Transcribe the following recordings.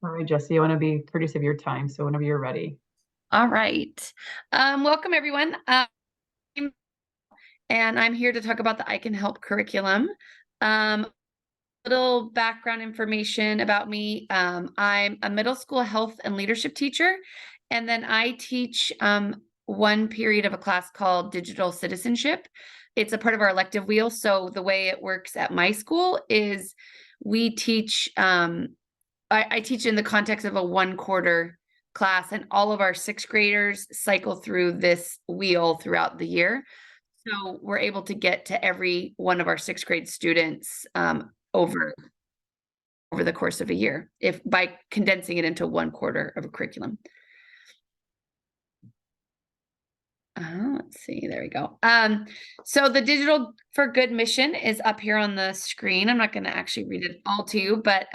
All right, Jesse, I want to be courteous of your time. So whenever you're ready. All right. Welcome everyone. And I'm here to talk about the ICANHELP curriculum. Little background information about me. I'm a middle school health and leadership teacher, and then I teach one period of a class called digital citizenship. It's a part of our elective wheel. So the way it works at my school is we teach, I teach in the context of a 1/4 class, and all of our sixth graders cycle through this wheel throughout the year. So we're able to get to every one of our sixth grade students over the course of a year, if by condensing it into 1/4 of a curriculum. Let's see, there we go. So the Digital for Good mission is up here on the screen. I'm not going to actually read it all to you, but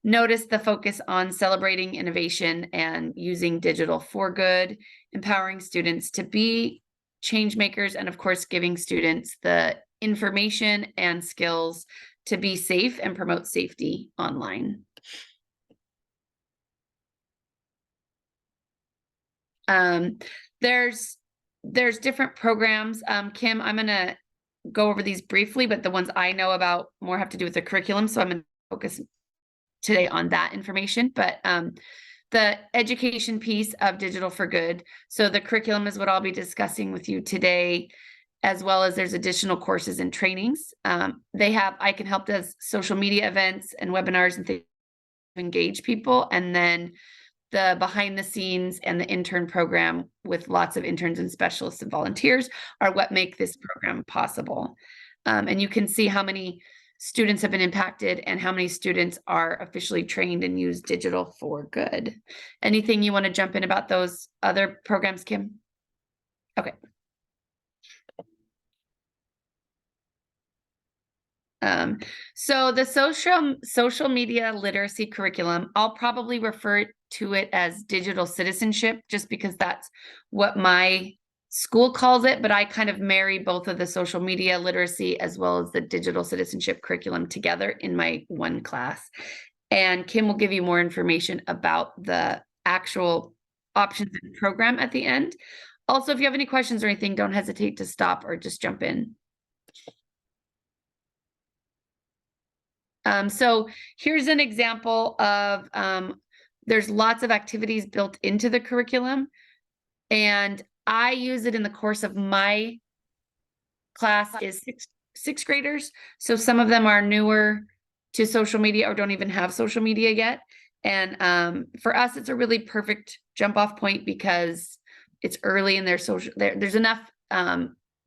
notice the focus on celebrating innovation and using digital for good, empowering students to be change makers, and of course, giving students the information and skills to be safe and promote safety online. There's different programs. Kim, I'm gonna go over these briefly, but the ones I know about more have to do with the curriculum, so I'm gonna focus today on that information. But the education piece of Digital for Good. So the curriculum is what I'll be discussing with you today, as well as there's additional courses and trainings. They have ICANHELP does social media events and webinars and things to engage people, and then the behind the scenes and the intern program with lots of interns and specialists and volunteers are what make this program possible. And you can see how many students have been impacted and how many students are officially trained and use digital for good. Anything you want to jump in about those other programs, Kim? Okay. So the social media literacy curriculum, I'll probably refer to it as digital citizenship, just because that's what my school calls it, but I kind of marry both of the social media literacy as well as the digital citizenship curriculum together in my one class. And Kim will give you more information about the actual options and program at the end. Also, if you have any questions or anything, don't hesitate to stop or just jump in. So here's an example of, there's lots of activities built into the curriculum, and I use it in the course of my class is sixth graders. So some of them are newer to social media or don't even have social media yet. And for us, it's a really perfect jump off point because it's early in their social, there's enough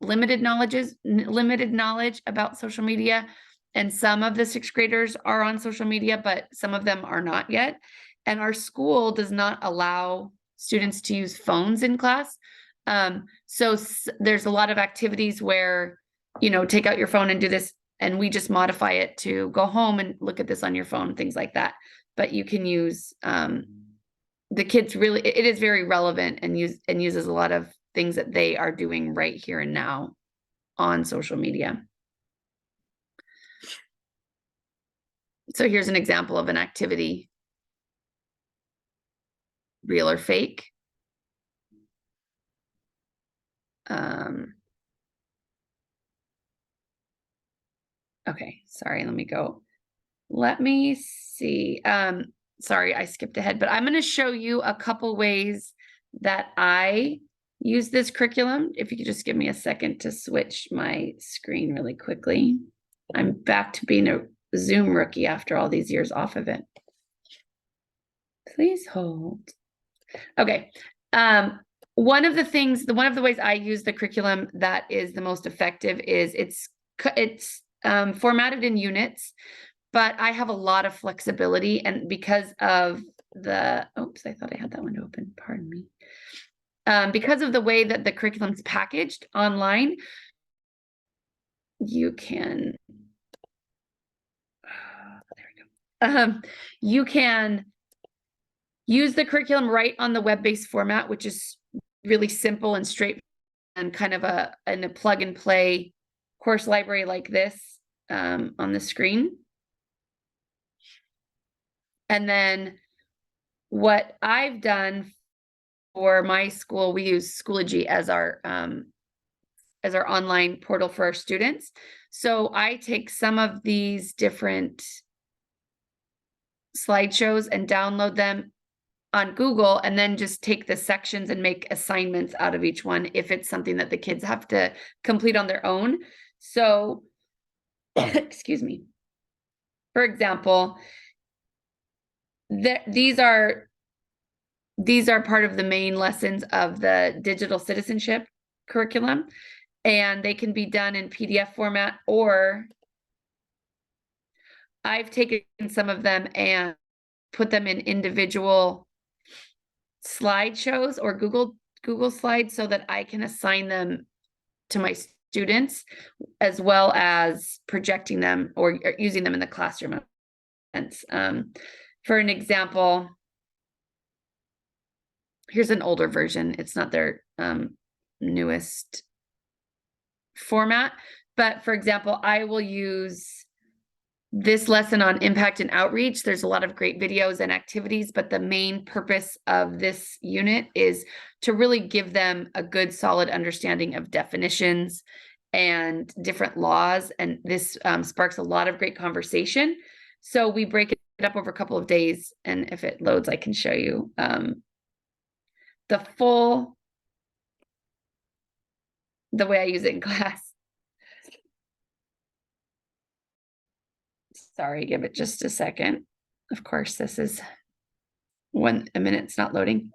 limited knowledge about social media. And some of the sixth graders are on social media, but some of them are not yet. And our school does not allow students to use phones in class. So there's a lot of activities where, take out your phone and do this, and we just modify it to go home and look at this on your phone, things like that. But you can use, the kids really, it is very relevant and uses a lot of things that they are doing right here and now on social media. So here's an example of an activity, real or fake. Okay, sorry, let me go. Let me see. Sorry, I skipped ahead, but I'm going to show you a couple ways that I use this curriculum. If you could just give me a second to switch my screen really quickly. I'm back to being a Zoom rookie after all these years off of it. Please hold. Okay. One of the ways I use the curriculum that is the most effective is it's formatted in units, but I have a lot of flexibility, and because of oops, I thought I had that window open, pardon me. Because of the way that the curriculum's packaged online, you can, there we go. You can use the curriculum right on the web-based format, which is really simple and straight and kind of a plug and play course library like this on the screen. And then what I've done for my school, we use Schoology as our online portal for our students. So I take some of these different slideshows and download them on Google, and then just take the sections and make assignments out of each one if it's something that the kids have to complete on their own. So, excuse me. For example, these are part of the main lessons of the digital citizenship curriculum, and they can be done in PDF format, or I've taken some of them and put them in individual slideshows or Google Slides so that I can assign them to my students, as well as projecting them or using them in the classroom. For an example, here's an older version. It's not their newest format, but for example, I will use this lesson on impact and outreach. There's a lot of great videos and activities, but the main purpose of this unit is to really give them a good, solid understanding of definitions and different laws. And this sparks a lot of great conversation. So we break it up over a couple of days. And if it loads, I can show you the way I use it in class. Sorry, give it just a second. Of course, this is a minute's not loading.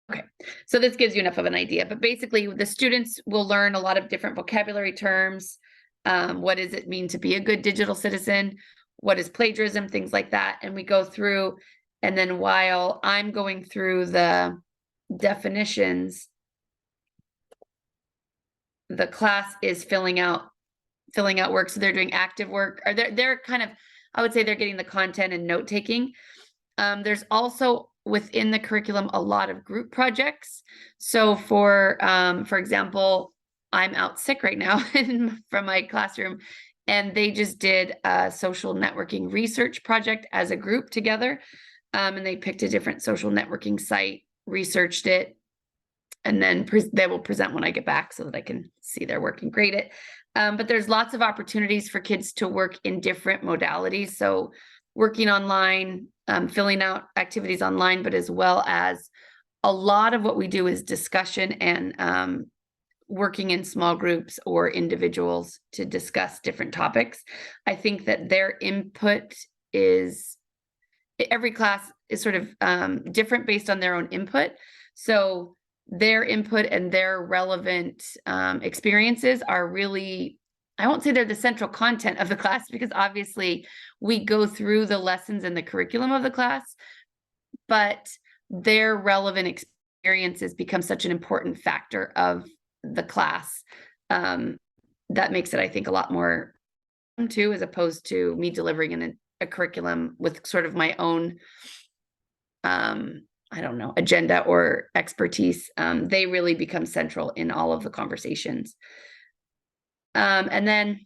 Okay, so this gives you enough of an idea, but basically the students will learn a lot of different vocabulary terms. What does it mean to be a good digital citizen? What is plagiarism? Things like that. And we go through, and then while I'm going through the definitions, the class is filling out work. So they're doing active work, or they're kind of, I would say they're getting the content and note taking. There's also within the curriculum a lot of group projects. So for example, I'm out sick right now from my classroom, and they just did a social networking research project as a group together. And they picked a different social networking site, researched it, and then they will present when I get back so that I can see their work and grade it. But there's lots of opportunities for kids to work in different modalities. So working online, filling out activities online, but as well as a lot of what we do is discussion and working in small groups or individuals to discuss different topics. I think that their input is, every class is sort of different based on their own input. So their input and their relevant experiences are really, I won't say they're the central content of the class, because obviously we go through the lessons in the curriculum of the class, but their relevant experiences become such an important factor of the class. That makes it, I think, a lot more too, as opposed to me delivering a curriculum with sort of my own I don't know, agenda or expertise. They really become central in all of the conversations. And then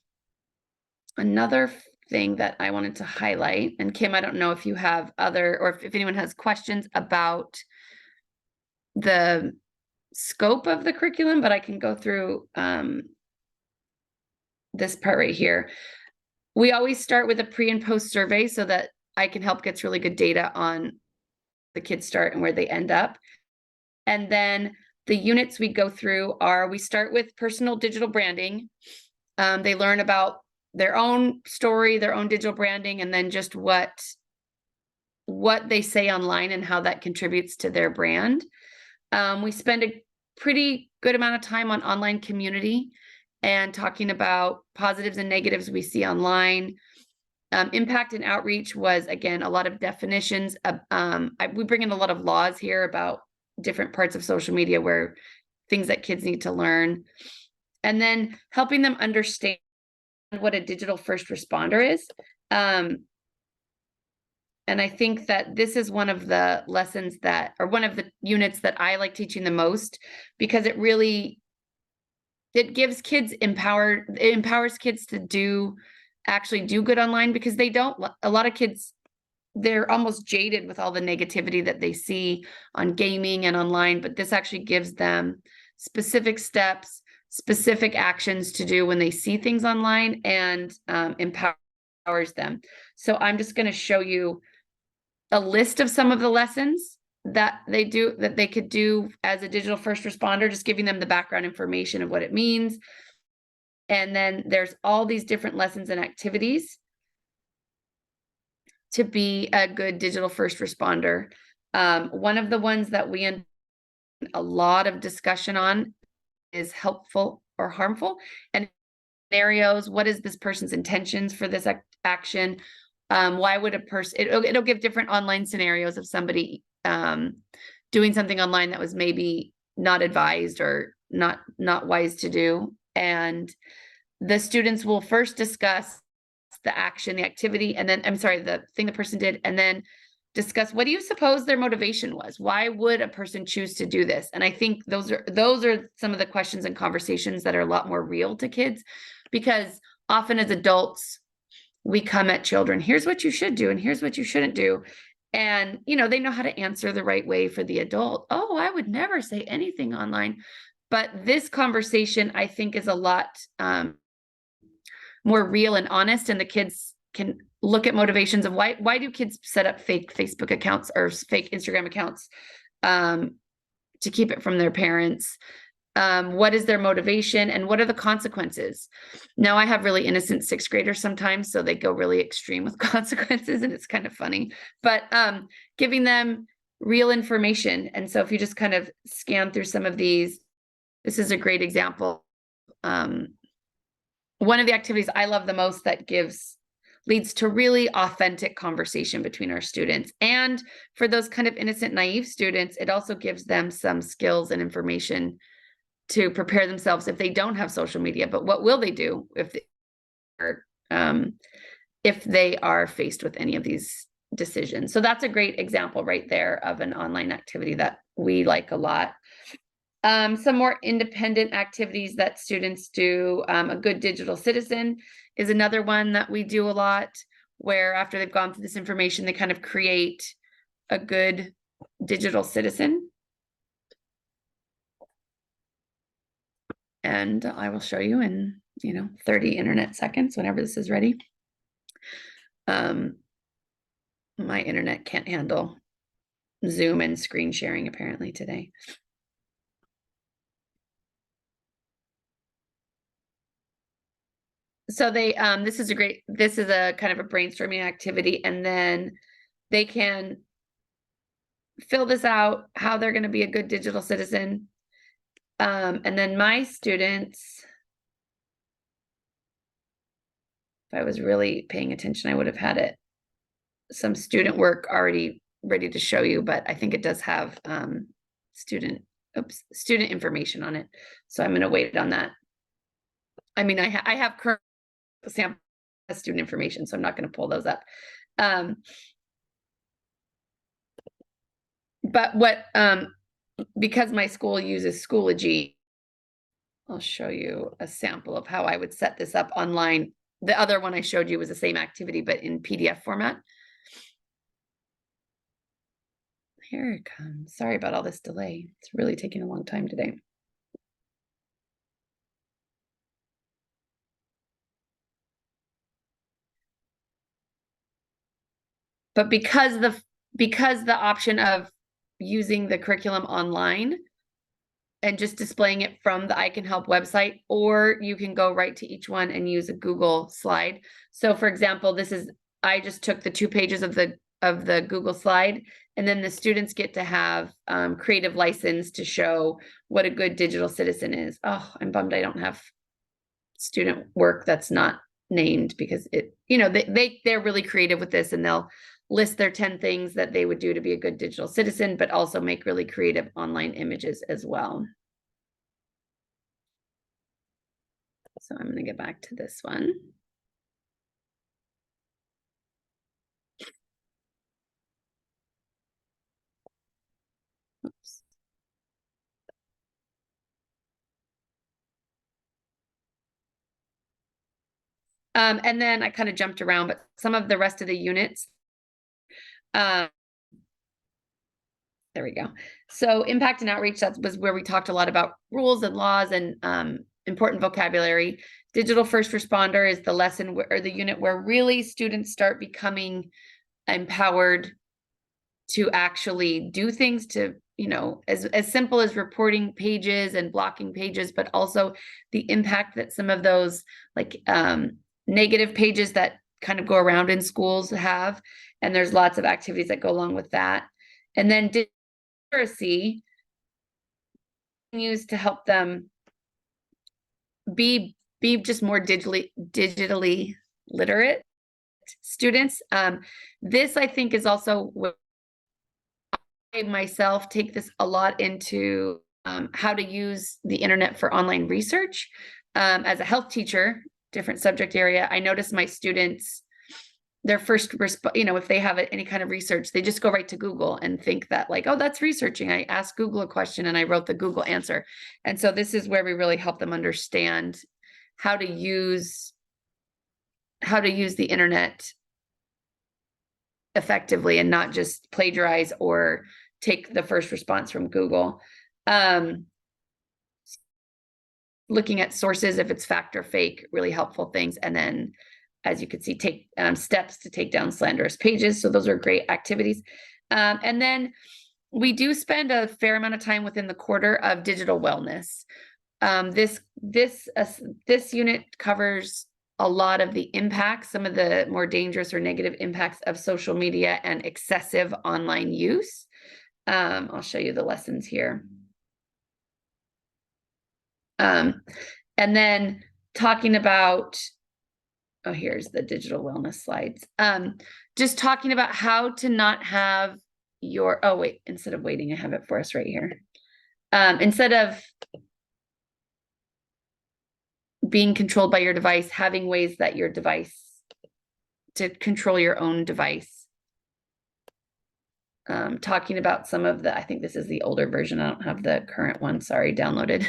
another thing that I wanted to highlight, and Kim, I don't know if you have other, or if anyone has questions about the scope of the curriculum, but I can go through this part right here. We always start with a pre and post survey so that ICANHELP gets really good data on the kids start and where they end up. And then the units we go through we start with personal digital branding. They learn about their own story, their own digital branding, and then just what they say online and how that contributes to their brand. We spend a pretty good amount of time on online community and talking about positives and negatives we see online. Impact and outreach was, again, a lot of definitions. We bring in a lot of laws here about different parts of social media, where things that kids need to learn. And then helping them understand what a digital first responder is. And I think that this is one of the lessons or one of the units that I like teaching the most, because it gives kids it empowers kids to do actually do good online, because they don't, a lot of kids, they're almost jaded with all the negativity that they see on gaming and online, but this actually gives them specific steps, specific actions to do when they see things online, and empowers them. So I'm just going to show you a list of some of the lessons that they could do as a digital first responder, just giving them the background information of what it means. And then there's all these different lessons and activities to be a good digital first responder. One of the ones that we end a lot of discussion on is helpful or harmful, and scenarios. What is this person's intentions for this action? Why would a person, it'll give different online scenarios of somebody doing something online that was maybe not advised or not wise to do. And the students will first discuss the action, the activity, and then, I'm sorry, the thing the person did, and then discuss, what do you suppose their motivation was? Why would a person choose to do this? And I think those are some of the questions and conversations that are a lot more real to kids, because often as adults, we come at children, here's what you should do and here's what you shouldn't do. And, they know how to answer the right way for the adult. Oh, I would never say anything online. But this conversation, I think, is a lot more real and honest, and the kids can look at motivations of why do kids set up fake Facebook accounts or fake Instagram accounts to keep it from their parents. What is their motivation and what are the consequences? Now, I have really innocent sixth graders sometimes, so they go really extreme with consequences, and it's kind of funny, but giving them real information. And so if you just kind of scan through some of these, this is a great example. One of the activities I love the most that leads to really authentic conversation between our students. And for those kind of innocent, naive students, it also gives them some skills and information to prepare themselves if they don't have social media. But what will they do if they are faced with any of these decisions? So that's a great example right there of an online activity that we like a lot. Some more independent activities that students do. A good digital citizen is another one that we do a lot, where after they've gone through this information, they kind of create a good digital citizen. And I will show you in, 30 internet seconds, whenever this is ready. My internet can't handle Zoom and screen sharing apparently today. So this is a kind of a brainstorming activity, and then they can fill this out, how they're going to be a good digital citizen. And then my students, if I was really paying attention, I would have had some student work already ready to show you, but I think it does have student information on it. So I'm going to wait on that. I mean, I have current sample student information, so I'm not going to pull those up. But because my school uses Schoology, I'll show you a sample of how I would set this up online. The other one I showed you was the same activity, but in PDF format. Here it comes. Sorry about all this delay. It's really taking a long time today. But because the option of using the curriculum online and just displaying it from the ICANHELP website, or you can go right to each one and use a Google slide. So for example, I just took the 2 pages of the Google slide, and then the students get to have creative license to show what a good digital citizen is. Oh, I'm bummed I don't have student work that's not named, because they're really creative with this, and they'll list their 10 things that they would do to be a good digital citizen, but also make really creative online images as well. So I'm going to get back to this one. Oops. And then I kind of jumped around, but some of the rest of the units, there we go. So impact and outreach, that was where we talked a lot about rules and laws and important vocabulary. Digital first responder is the lesson or the unit where really students start becoming empowered to actually do things, to, you know, as simple as reporting pages and blocking pages, but also the impact that some of those like negative pages that kind of go around in schools have. And there's lots of activities that go along with that. And then literacy used to help them be just more digitally literate students. This I think is also what I myself take this a lot into how to use the internet for online research. As a health teacher, different subject area, I notice my students, their first you know, if they have any kind of research, they just go right to Google and think that like, oh, that's researching. I asked Google a question and I wrote the Google answer. And so this is where we really help them understand how to use the internet effectively and not just plagiarize or take the first response from Google. Looking at sources, if it's fact or fake, really helpful things. And then, as you can see, take steps to take down slanderous pages. So those are great activities. And then we do spend a fair amount of time within the quarter of digital wellness. This unit covers a lot of the impacts, some of the more dangerous or negative impacts of social media and excessive online use. I'll show you the lessons here. And then talking about, oh, here's the digital wellness slides. Just talking about how to not have your, oh wait, instead of waiting, I have it for us right here. Instead of being controlled by your device, having ways that your device, to control your own device. Talking about some of the, I think this is the older version. I don't have the current one, sorry, downloaded.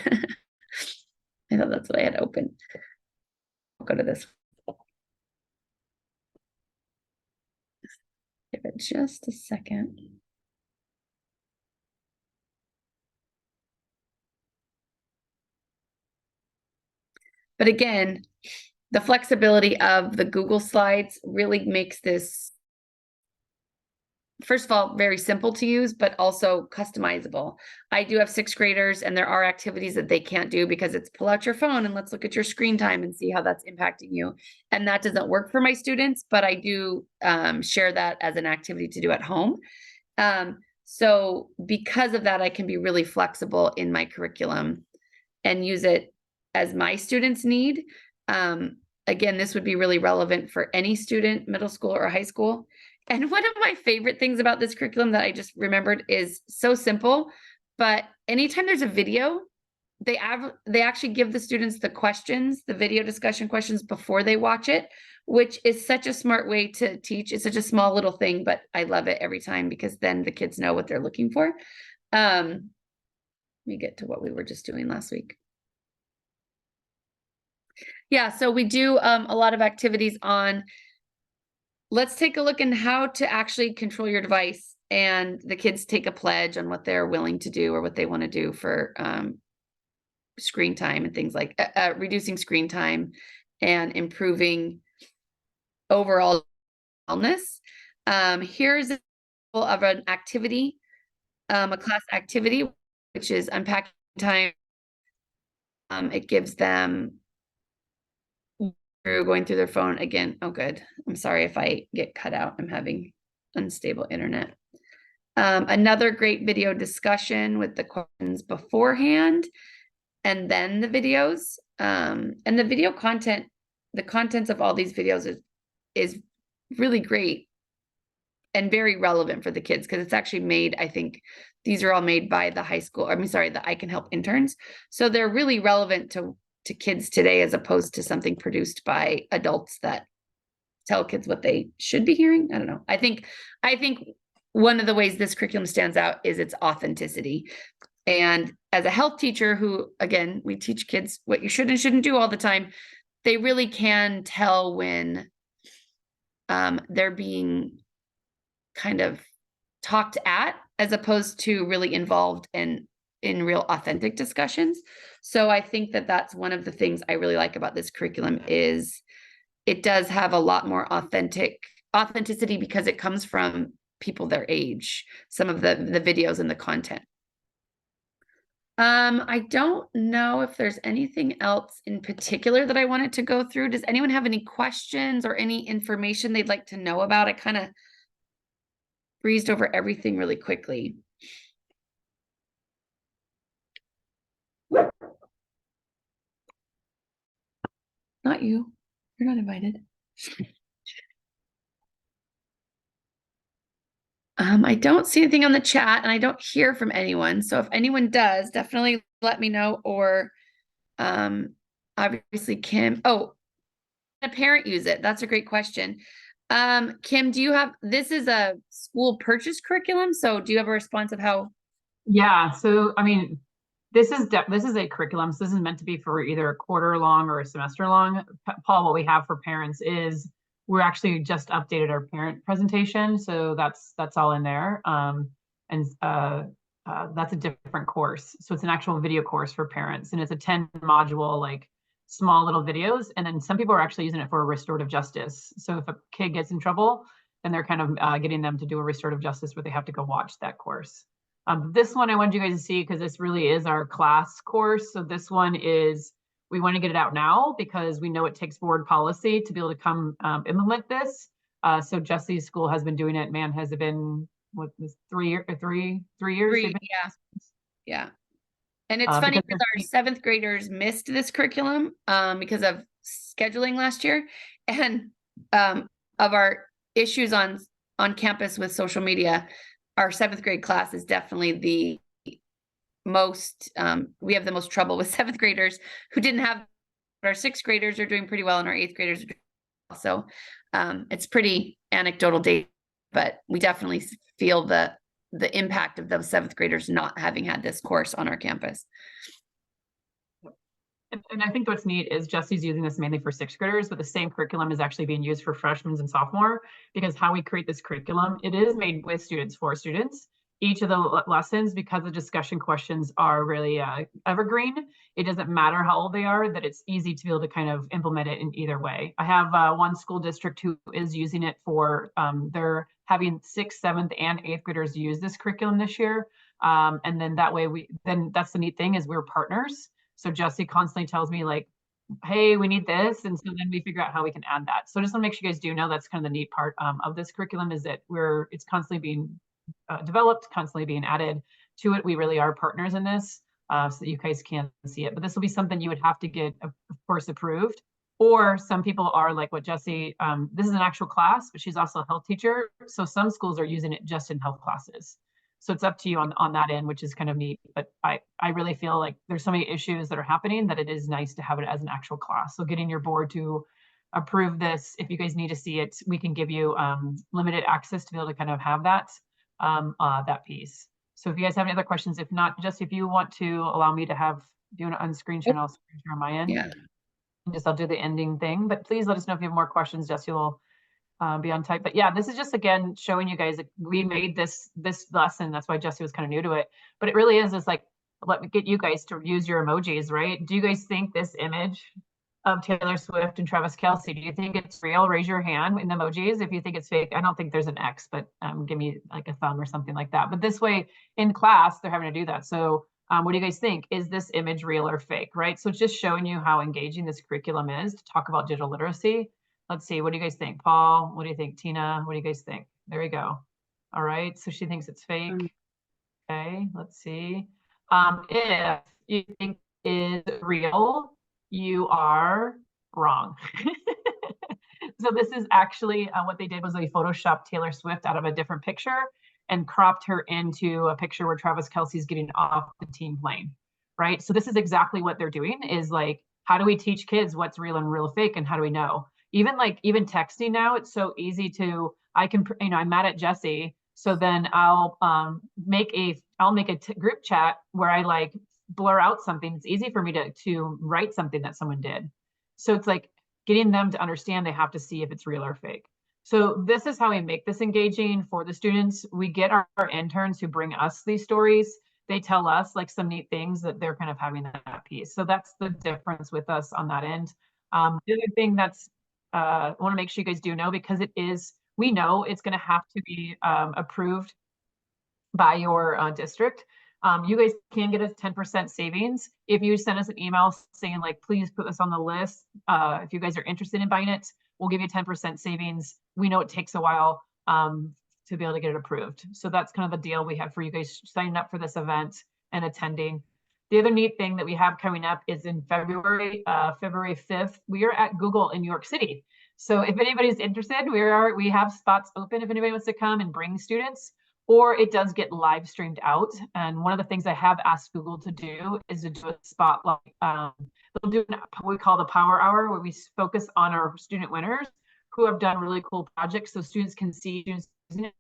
I thought that's what I had open. I'll go to this. Give it just a second. But again, the flexibility of the Google Slides really makes this, first of all, very simple to use, but also customizable. I do have 6th graders and there are activities that they can't do because it's pull out your phone and let's look at your screen time and see how that's impacting you. And that doesn't work for my students, but I do share that as an activity to do at home. So because of that, I can be really flexible in my curriculum and use it as my students need. Again, this would be really relevant for any student, middle school or high school. And one of my favorite things about this curriculum that I just remembered is so simple, but anytime there's a video, they actually give the students the questions, the video discussion questions before they watch it, which is such a smart way to teach. It's such a small little thing, but I love it every time because then the kids know what they're looking for. Let me get to what we were just doing last week. Yeah, so we do a lot of activities on, let's take a look in how to actually control your device, and the kids take a pledge on what they're willing to do or what they want to do for screen time and things like reducing screen time and improving overall wellness. Here's an example of an activity, a class activity, which is unpacking time. It gives them going through their phone again. Oh, good. I'm sorry if I get cut out. I'm having unstable internet. Another great video discussion with the questions beforehand and then the videos. And the video content, the contents of all these videos is really great and very relevant for the kids because it's actually made, I think these are all made by the high school, the ICANHELP interns. So they're really relevant to kids today as opposed to something produced by adults that tell kids what they should be hearing. I don't know. I think one of the ways this curriculum stands out is its authenticity. And as a health teacher who, again, we teach kids what you should and shouldn't do all the time, they really can tell when they're being kind of talked at, as opposed to really involved in real authentic discussions. So I think that that's one of the things I really like about this curriculum is it does have a lot more authenticity because it comes from people their age, some of the videos and the content. I don't know if there's anything else in particular that I wanted to go through. Does anyone have any questions or any information they'd like to know about? I kind of breezed over everything really quickly. Not you. You're not invited. I don't see anything on the chat and I don't hear from anyone. So if anyone does, definitely let me know. Or obviously Kim. Oh, a parent use it? That's a great question. Kim, do you have, this is a school purchase curriculum. So do you have a response of how? Yeah, so I mean, this is a curriculum. So this is meant to be for either a quarter long or a semester long. Paul, what we have for parents is we're actually just updated our parent presentation, so that's all in there. And that's a different course. So it's an actual video course for parents, and it's a 10 module, like small little videos. And then some people are actually using it for restorative justice. So if a kid gets in trouble, then they're kind of getting them to do a restorative justice where they have to go watch that course. This one I wanted you guys to see because this really is our class course. So this one is, we want to get it out now because we know it takes board policy to be able to come implement this. So Jesse's school has been doing it. Man, has it been, what, this 3 years? 3 years? Yeah. Yeah. And it's funny because our 7th graders missed this curriculum because of scheduling last year. And of our issues on campus with social media, our 7th grade class is definitely the most, we have the most trouble with 7th graders who didn't have, our 6th graders are doing pretty well and our 8th graders are doing well. So it's pretty anecdotal data, but we definitely feel the impact of those 7th graders not having had this course on our campus. And I think what's neat is Jesse's using this mainly for 6th graders, but the same curriculum is actually being used for freshmen and sophomore, because how we create this curriculum, it is made with students for students. Each of the lessons, because the discussion questions are really evergreen, it doesn't matter how old they are, that it's easy to be able to kind of implement it in either way. I have one school district who is using it for, they're having 6th, 7th, and 8th graders use this curriculum this year. And then that way then that's the neat thing is we're partners. So Jesse constantly tells me like, hey, we need this. And so then we figure out how we can add that. So just want to make sure you guys do know that's kind of the neat part of this curriculum is that it's constantly being developed, constantly being added to it. We really are partners in this so that you guys can see it. But this will be something you would have to get, of course, approved. Or some people are like what Jesse, this is an actual class, but she's also a health teacher. So some schools are using it just in health classes. So it's up to you on that end, which is kind of neat. But I really feel like there's so many issues that are happening that it is nice to have it as an actual class. So getting your board to approve this, if you guys need to see it, we can give you limited access to be able to kind of have that piece. So if you guys have any other questions, if not, just if you want to allow me to do an unscreen share, I'll screen share on my end. Yeah. And I'll do the ending thing. But please let us know if you have more questions. Jesse will be on type. But yeah, this is just again showing you guys that we made this lesson. That's why Jesse was kind of new to it. But it really is like, let me get you guys to use your emojis, right? Do you guys think this image of Taylor Swift and Travis Kelce, do you think it's real? Raise your hand in the emojis if you think it's fake. I don't think there's an X, but give me like a thumb or something like that. But this way in class, they're having to do that. So what do you guys think? Is this image real or fake, right? So it's just showing you how engaging this curriculum is to talk about digital literacy. Let's see, what do you guys think? Paul, what do you think? Tina, what do you guys think? There we go. All right, so she thinks it's fake. Okay, let's see. If you think it is real, you are wrong. So this is actually what they did was they photoshopped Taylor Swift out of a different picture and cropped her into a picture where Travis Kelce's getting off the team plane, right? So this is exactly what they're doing is like, how do we teach kids what's real and real fake and how do we know? Even texting now, it's so easy to, I'm mad at Jesse. So then I'll make a group chat where I like blur out something. It's easy for me to write something that someone did. So it's like getting them to understand they have to see if it's real or fake. So this is how we make this engaging for the students. We get our interns who bring us these stories. They tell us like some neat things that they're kind of having that piece. So that's the difference with us on that end. The other thing that's I want to make sure you guys do know, because it is, we know it's going to have to be approved by your district. You guys can get a 10% savings if you send us an email saying like, please put this on the list. If you guys are interested in buying it, we'll give you 10% savings. We know it takes a while to be able to get it approved. So that's kind of the deal we have for you guys signing up for this event and attending. The other neat thing that we have coming up is in February, February 5th, we are at Google in New York City. So if anybody's interested, we have spots open if anybody wants to come and bring students, or it does get live streamed out. And one of the things I have asked Google to do is to do a spotlight. They'll do what we call the Power Hour, where we focus on our student winners who have done really cool projects, so students can see students using it,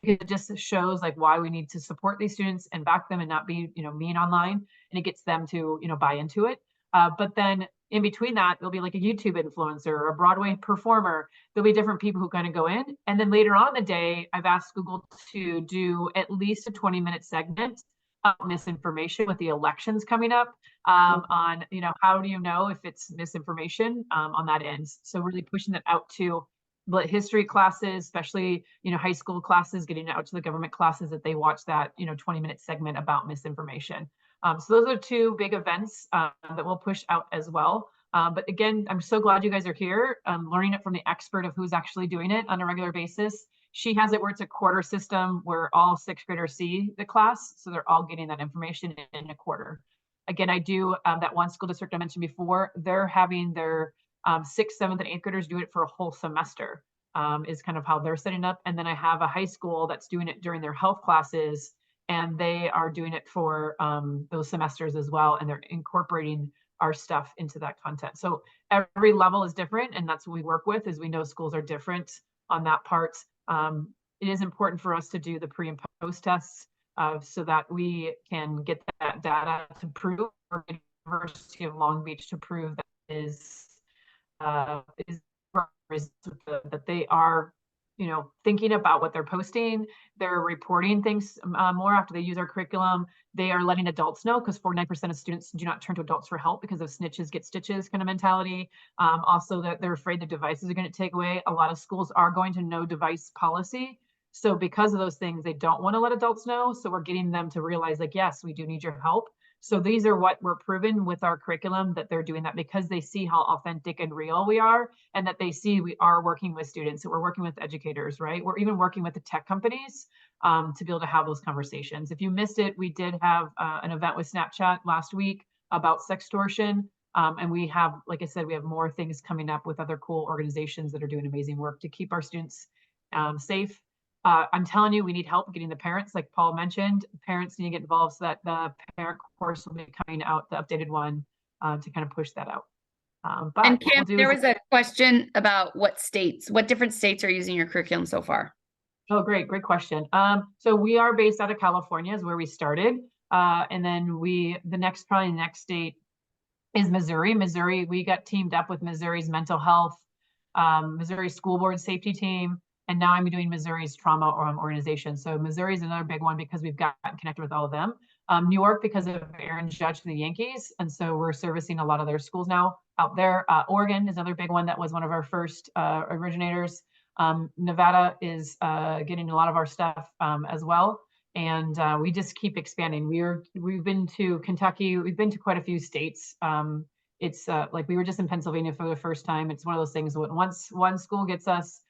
because it just shows like why we need to support these students and back them and not be, you know, mean online, and it gets them to, you know, buy into it. But then in between that, there'll be like a YouTube influencer or a Broadway performer. There'll be different people who kind of go in. And then later on in the day, I've asked Google to do at least a 20-minute segment of misinformation with the elections coming up on, you know, how do you know if it's misinformation on that end? So really pushing that out to history classes, especially, you know, high school classes, getting it out to the government classes that they watch that, you know, 20-minute segment about misinformation. So those are two big events that we'll push out as well. But again, I'm so glad you guys are here, learning it from the expert of who's actually doing it on a regular basis. She has it where it's a quarter system where all sixth graders see the class. So they're all getting that information in a quarter. Again, I do that one school district I mentioned before, they're having their 6th, 7th, and 8th graders do it for a whole semester is kind of how they're setting up. And then I have a high school that's doing it during their health classes, and they are doing it for those semesters as well, and they're incorporating our stuff into that content. So every level is different, and that's what we work with, is we know schools are different on that part. It is important for us to do the pre and post tests so that we can get that data to prove, or University of Long Beach to prove that that they are, you know, thinking about what they're posting. They're reporting things more after they use our curriculum. They are letting adults know, because 49% of students do not turn to adults for help because of snitches get stitches kind of mentality. Also that they're afraid the devices are going to take away. A lot of schools are going to no device policy. So because of those things, they don't want to let adults know. So we're getting them to realize like, yes, we do need your help. So these are what we're proven with our curriculum, that they're doing that because they see how authentic and real we are, and that they see we are working with students, that we're working with educators, right? We're even working with the tech companies to be able to have those conversations. If you missed it, we did have an event with Snapchat last week about sextortion. And we have, like I said, we have more things coming up with other cool organizations that are doing amazing work to keep our students safe. I'm telling you, we need help getting the parents, like Paul mentioned. Parents need to get involved, so that the parent course will be coming out, the updated one, to kind of push that out. But and Kim, there was a question about what different states are using your curriculum so far? Oh, great question. So we are based out of California, is where we started. And then the next state is Missouri. Missouri, we got teamed up with Missouri's mental health, Missouri school board safety team, and now I'm doing Missouri's trauma organization. So Missouri is another big one because we've gotten connected with all of them. New York, because of Aaron Judge for the Yankees, and so we're servicing a lot of their schools now out there. Oregon is another big one that was one of our first originators. Nevada is getting a lot of our stuff as well. And we just keep expanding. We've been to Kentucky. We've been to quite a few states. It's like we were just in Pennsylvania for the first time. It's one of those things when once one school gets us,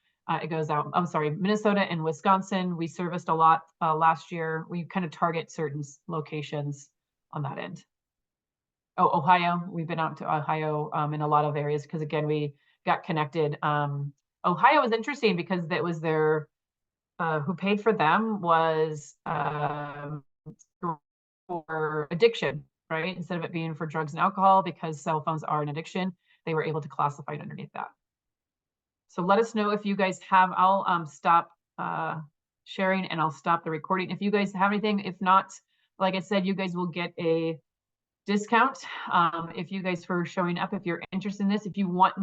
it goes out. I'm sorry, Minnesota and Wisconsin, we serviced a lot last year. We kind of target certain locations on that end. Oh, Ohio, we've been out to Ohio in a lot of areas because, again, we got connected. Ohio was interesting because that was their, who paid for them was for addiction, right? Instead of it being for drugs and alcohol, because cell phones are an addiction, they were able to classify it underneath that. So let us know if you guys have, I'll stop sharing and I'll stop the recording if you guys have anything. If not, like I said, you guys will get a discount if you guys for showing up. If you're interested in this, if you want